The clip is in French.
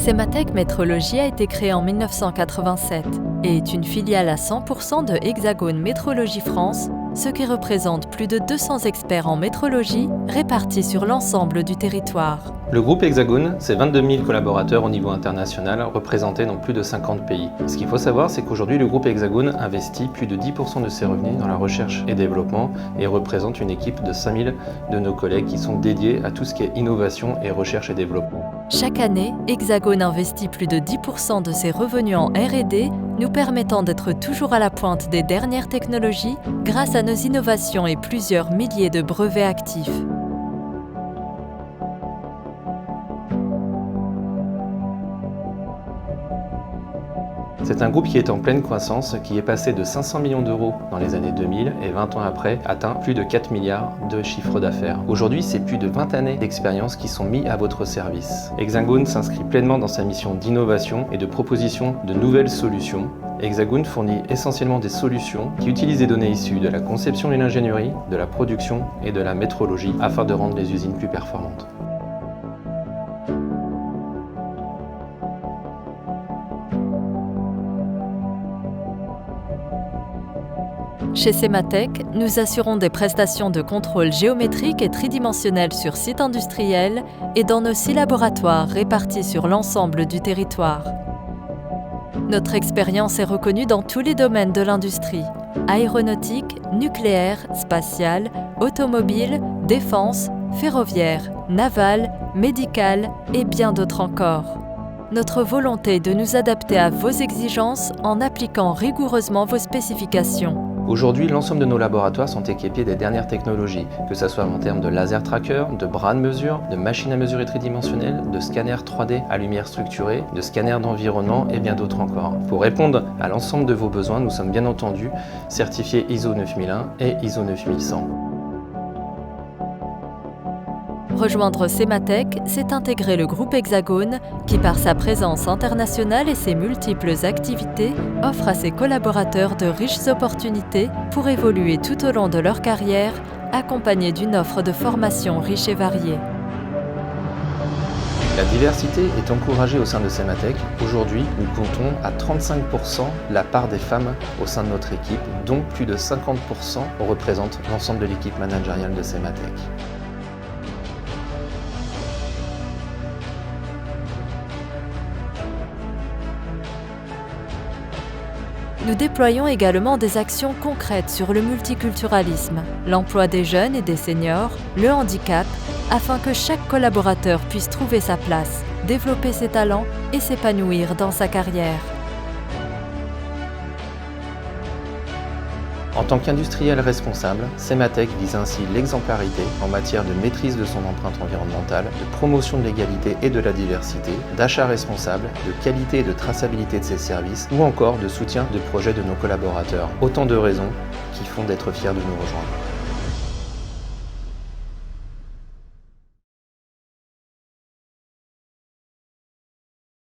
Sematec Métrologie a été créée en 1987 et est une filiale à 100% de Hexagone Métrologie France, ce qui représente plus de 200 experts en métrologie répartis sur l'ensemble du territoire. Le groupe Hexagone, c'est 22 000 collaborateurs au niveau international, représentés dans plus de 50 pays. Ce qu'il faut savoir, c'est qu'aujourd'hui, le groupe Hexagone investit plus de 10% de ses revenus dans la recherche et développement et représente une équipe de 5 000 de nos collègues qui sont dédiés à tout ce qui est innovation et recherche et développement. Chaque année, Hexagone investit plus de 10% de ses revenus en R&D, nous permettant d'être toujours à la pointe des dernières technologies grâce à nos innovations et plusieurs milliers de brevets actifs. C'est un groupe qui est en pleine croissance, qui est passé de 500 millions d'euros dans les années 2000 et 20 ans après atteint plus de 4 milliards de chiffre d'affaires. Aujourd'hui, c'est plus de 20 années d'expérience qui sont mis à votre service. Hexagone s'inscrit pleinement dans sa mission d'innovation et de proposition de nouvelles solutions. Hexagone fournit essentiellement des solutions qui utilisent des données issues de la conception et l'ingénierie, de la production et de la métrologie afin de rendre les usines plus performantes. Chez Sematec, nous assurons des prestations de contrôle géométrique et tridimensionnel sur site industriel et dans nos 6 laboratoires répartis sur l'ensemble du territoire. Notre expérience est reconnue dans tous les domaines de l'industrie: aéronautique, nucléaire, spatial, automobile, défense, ferroviaire, naval, médical et bien d'autres encore. Notre volonté est de nous adapter à vos exigences en appliquant rigoureusement vos spécifications. Aujourd'hui, l'ensemble de nos laboratoires sont équipés des dernières technologies, que ce soit en termes de laser tracker, de bras de mesure, de machines à mesurer tridimensionnelles, de scanners 3D à lumière structurée, de scanners d'environnement et bien d'autres encore. Pour répondre à l'ensemble de vos besoins, nous sommes bien entendu certifiés ISO 9001 et ISO 9100. Rejoindre Sematec, c'est intégrer le groupe Hexagone qui, par sa présence internationale et ses multiples activités, offre à ses collaborateurs de riches opportunités pour évoluer tout au long de leur carrière, accompagnés d'une offre de formation riche et variée. La diversité est encouragée au sein de Sematec. Aujourd'hui, nous comptons à 35% la part des femmes au sein de notre équipe, dont plus de 50% représentent l'ensemble de l'équipe managériale de Sematec. Nous déployons également des actions concrètes sur le multiculturalisme, l'emploi des jeunes et des seniors, le handicap, afin que chaque collaborateur puisse trouver sa place, développer ses talents et s'épanouir dans sa carrière. En tant qu'industriel responsable, Sematec vise ainsi l'exemplarité en matière de maîtrise de son empreinte environnementale, de promotion de l'égalité et de la diversité, d'achat responsable, de qualité et de traçabilité de ses services ou encore de soutien de projets de nos collaborateurs. Autant de raisons qui font d'être fiers de nous rejoindre.